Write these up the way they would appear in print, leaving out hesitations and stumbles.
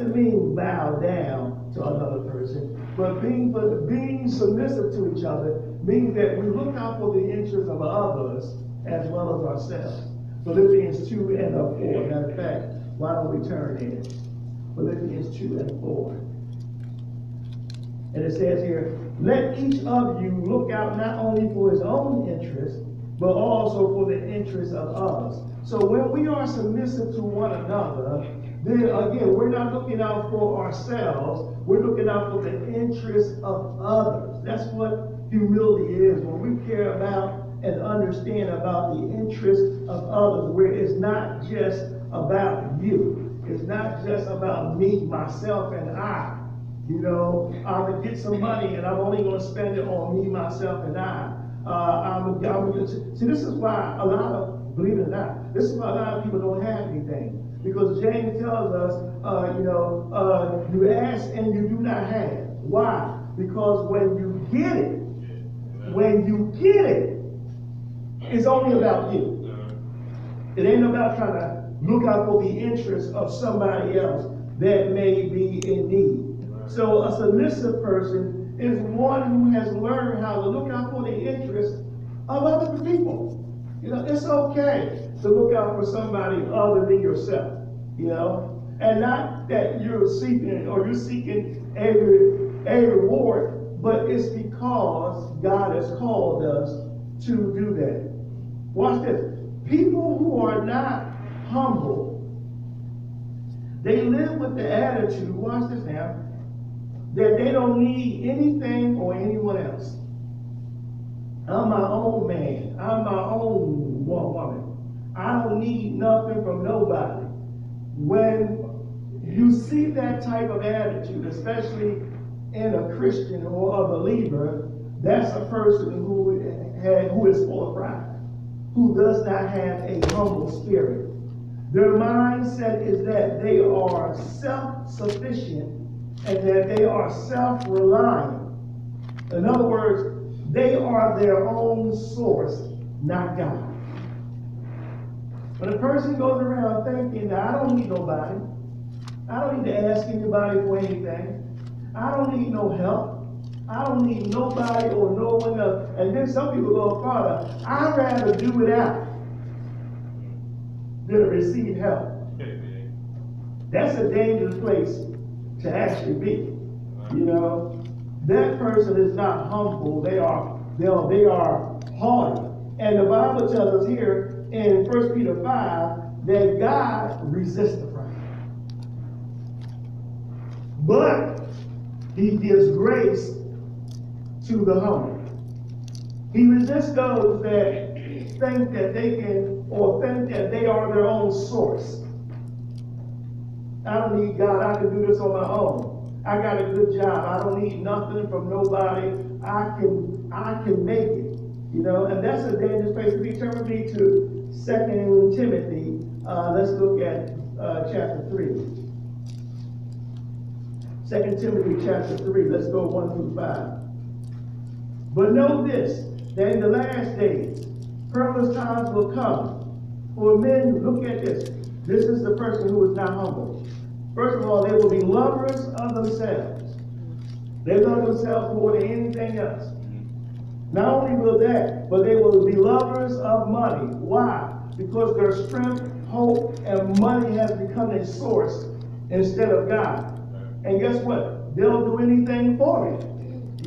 doesn't mean bow down to another person, but being submissive to each other means that we look out for the interests of others as well as ourselves. Philippians 2 and 4. Matter of fact, why don't we turn in? Philippians 2 and 4. And it says here, let each of you look out not only for his own interest, but also for the interests of others. So when we are submissive to one another, then again, we're not looking out for ourselves, we're looking out for the interests of others. That's what humility is, when we care about and understand about the interests of others, where it's not just about you. It's not just about me, myself, and I. You know, I'm going to get some money and I'm only going to spend it on me, myself, and I. See, this is why a lot of, believe it or not, this is why a lot of people don't have anything. Because James tells us, you ask and you do not have. Why? Because when you get it, it's only about you. It ain't about trying to look out for the interests of somebody else that may be in need. So a submissive person is one who has learned how to look out for the interests of other people. You know, it's okay to look out for somebody other than yourself, you know, and not that you're seeking a reward, but it's because God has called us to do that. Watch this. People who are not humble, they live with the attitude, watch this now, that they don't need anything or anyone else. I'm my own man. I'm my own woman. I don't need nothing from nobody. When you see that type of attitude, especially in a Christian or a believer, that's a person who is full of pride, who does not have a humble spirit. Their mindset is that they are self-sufficient and that they are self-reliant. In other words, they are their own source, not God. When a person goes around thinking that I don't need nobody, I don't need to ask anybody for anything, I don't need no help, I don't need nobody or no one else. And then some people go farther, I'd rather do without than receive help. That's a dangerous place to actually be. You know, that person is not humble. They are haughty. And the Bible tells us here in 1 Peter 5 that God resists the proud, but he gives grace to the humble. He resists those that think that they can, or think that they are their own source. I don't need God. I can do this on my own. I got a good job. I don't need nothing from nobody. I can make it. You know, and that's a dangerous place to be. Turn with me to 2 Timothy. Let's look at chapter 3. 2 Timothy chapter 3. Let's go 1 through 5. But know this, that in the last days, perilous times will come. For men, look at this. This is the person who is not humble. First of all, they will be lovers of themselves. They love themselves more than anything else. Not only will that, but they will be lovers of money. Why? Because their strength, hope, and money has become a source instead of God. And guess what? They'll do anything for it.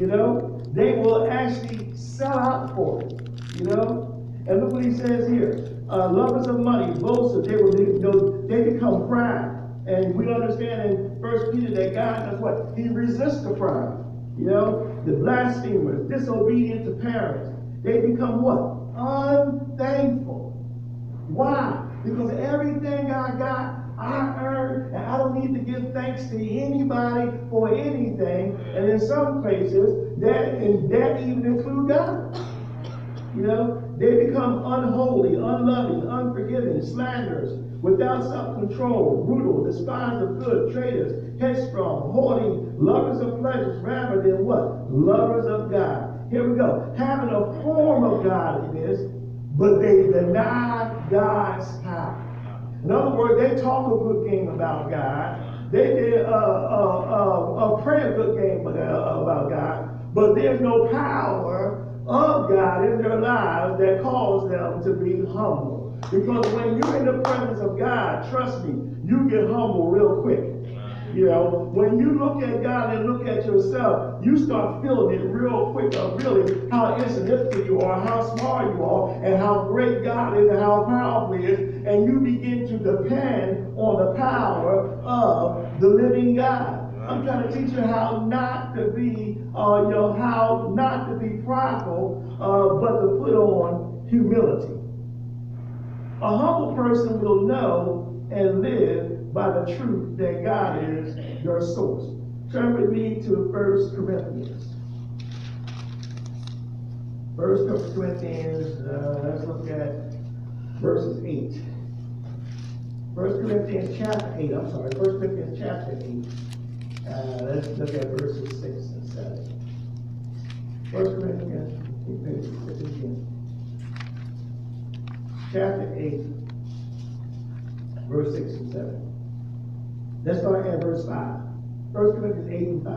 You know? They will actually sell out for it. You know? And look what he says here. Lovers of money, boasters, they become proud. And we understand in 1 Peter that God does what? He resists the proud. You know, the blasphemers, disobedient to parents, they become what? Unthankful. Why? Because everything I got, I earned, and I don't need to give thanks to anybody for anything. And in some places, that even includes God. You know, they become unholy, unloving, unforgiving, slanderers, without self-control, brutal, despisers of good, traitors, headstrong, hoarding, lovers of pleasures rather than what? Lovers of God. Here we go. Having a form of godliness, but they deny God's power. In other words, they talk a good thing about God. They pray a good game about God, but there's no power of God in their lives that cause them to be humble. Because when you're in the presence of God, trust me, you get humble real quick. You know, when you look at God and look at yourself, you start feeling it real quick of really how insignificant you are, how smart you are, and how great God is and how powerful He is. And you begin to depend on the power of the living God. I'm trying to teach you how not to be, how not to be prideful, but to put on humility. A humble person will know and live by the truth that God is your source. Turn with me to 1 Corinthians. 1 Corinthians, let's look at verses 8. 1 Corinthians chapter 8, 1 Corinthians chapter 8. Let's look at verses 6 and 7. 1 Corinthians chapter 8, verse 6 and 7. Let's start at verse 5. 1 Corinthians 8 and 5.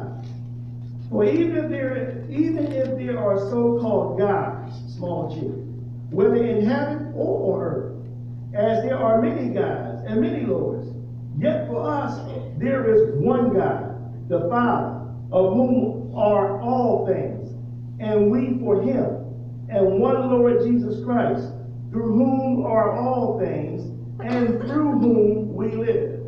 For even if there are so-called gods, small g, whether in heaven or on earth, as there are many gods and many lords, yet for us there is one God, the Father, of whom are all things, and we for him, and one Lord Jesus Christ, through whom are all things, and through whom we live.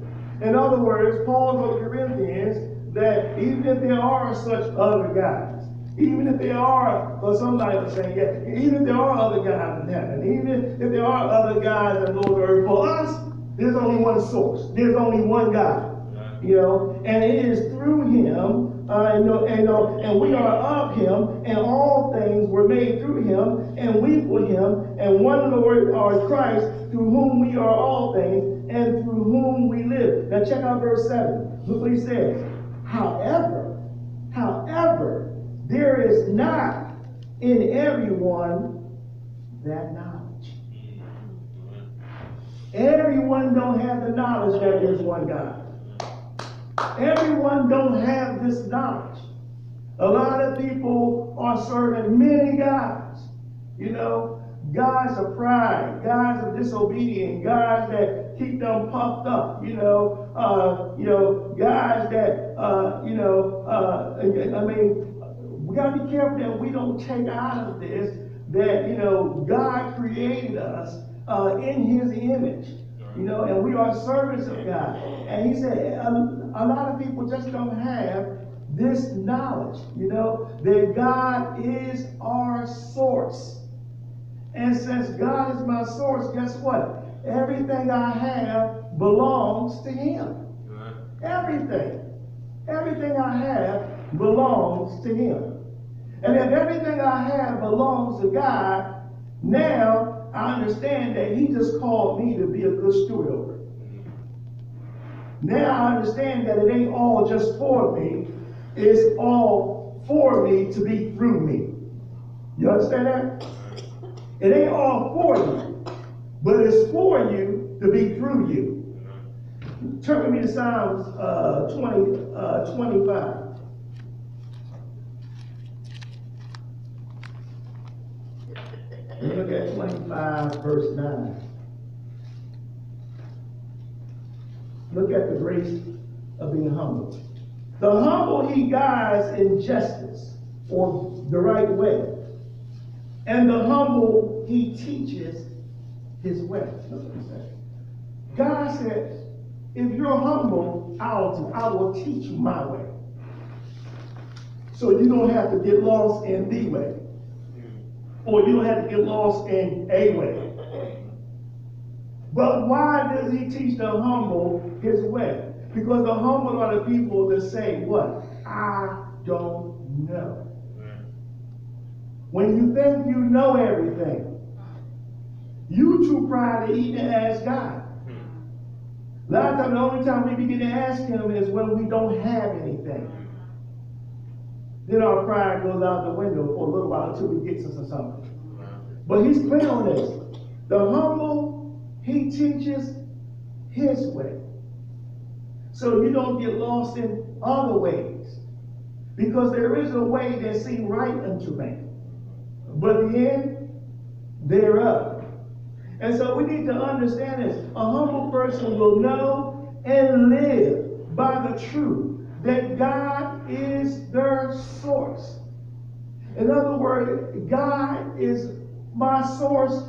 In other words, Paul told the Corinthians that even if there are such other gods, even if there are, or somebody was saying, yeah, even if there are other gods in heaven, even if there are other gods in Lord earth, for us, there's only one source. There's only one God. You know, and it is through him, and we are of him, and all things were made through him, and we for him, and one Lord, our Christ, through whom we are all things, and through whom we live. Now check out verse 7. Look what he says. However, there is not in everyone that knowledge. Everyone don't have the knowledge that there's one God. Everyone don't have this knowledge. A lot of people are serving many gods. You know, gods of pride, gods of disobedience, gods that keep them puffed up. You know, gods that, we got to be careful that we don't take out of this that, God created us in his image. And we are servants of God. And he said, a lot of people just don't have this knowledge, that God is our source. And since God is my source, guess what? Everything I have belongs to him. Everything I have belongs to him. And if everything I have belongs to God, now I understand that he just called me to be a good steward over it. Now I understand that it ain't all just for me, it's all for me to be through me. You understand that? It ain't all for you, but it's for you to be through you. Turn with me to Psalms 25. Look at 25, verse 9. Look at the grace of being humble. The humble he guides in justice, or the right way. And the humble he teaches his way. Look what he said. God says, if you're humble, I will teach you my way. So you don't have to get lost in the way. Or you don't have to get lost in a way. But why does he teach the humble his way? Because the humble are the people that say, what? I don't know. When you think you know everything, you too proud to even ask God. A lot of times, the only time we begin to ask him is when we don't have anything. Then our pride goes out the window for a little while until he gets us or something. But he's clear on this. The humble, he teaches his way. So so you don't get lost in other ways. Because there is a way that seems right unto man, but the end thereof. And so we need to understand this. A humble person will know and live by the truth that God is their source. In other words, God is my source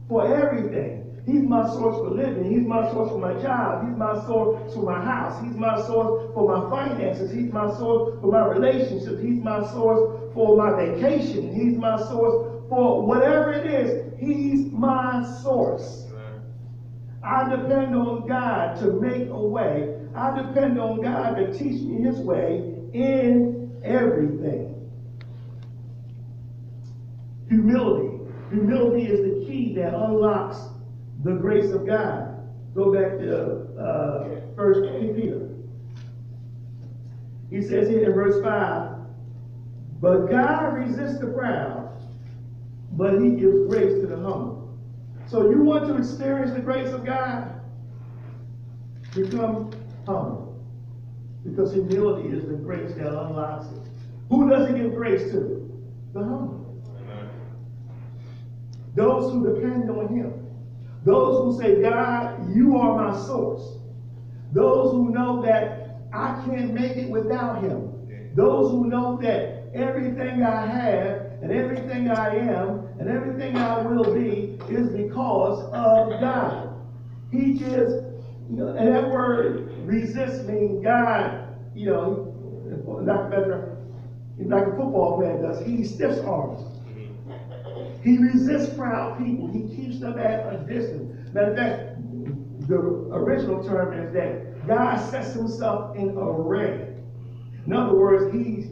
for everything. He's my source for living. He's my source for my job. He's my source for my house. He's my source for my finances. He's my source for my relationships. He's my source for my vacation. He's my source for whatever it is. He's my source. I depend on God to make a way. I depend on God to teach me his way in everything. Humility. Humility is the key that unlocks the grace of God. Go back to 1 Peter. He says here in verse 5, but God resists the proud, but he gives grace to the humble. So you want to experience the grace of God? Become humble. Because humility is the grace that unlocks it. Who does he give grace to? The humble. Amen. Those who depend on him. Those who say, God, you are my source. Those who know that I can't make it without him. Those who know that everything I have and everything I am and everything I will be is because of God. He gives, and that word resist means God, like a football player does, he stiffs arms. He resists proud people. He keeps them at a distance. Matter of fact, the original term is that God sets himself in array. In other words, he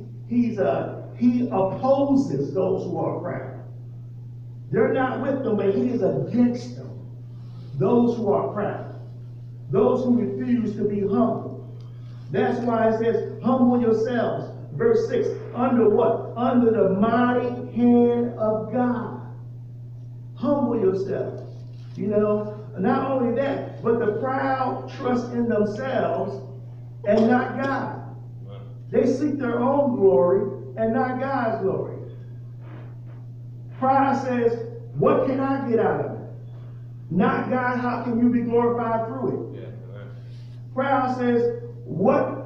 opposes those who are proud. They're not with them, but he is against them. Those who are proud. Those who refuse to be humble. That's why it says, humble yourselves. Verse 6, under what? Under the mighty hand of God. Humble yourselves. Not only that, but the proud trust in themselves and not God. They seek their own glory and not God's glory. Pride says, what can I get out of it? Not God, how can you be glorified through it? Pride says, what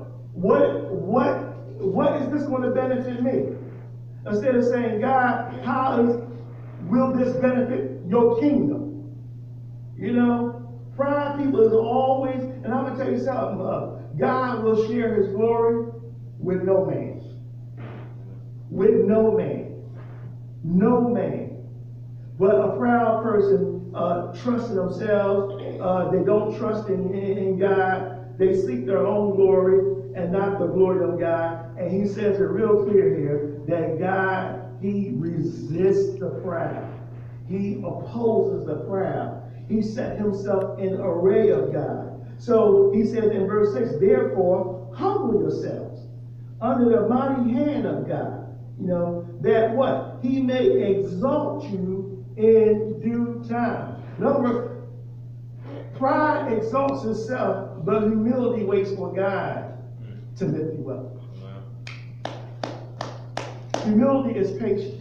is this going to benefit me? Instead of saying, God, how will this benefit your kingdom? Pride people is always, and I'm going to tell you something, God will share his glory with no man. With no man. No man. But a proud person trusts in themselves. They don't trust in God. They seek their own glory and not the glory of God. And he says it real clear here that God, he resists the proud. He opposes the proud. He set himself in array of God. So he says in verse 6, therefore, humble yourselves under the mighty hand of God. That what? He may exalt you in due time. In other words, pride exalts itself, but humility waits for God to lift you up. Humility is patient.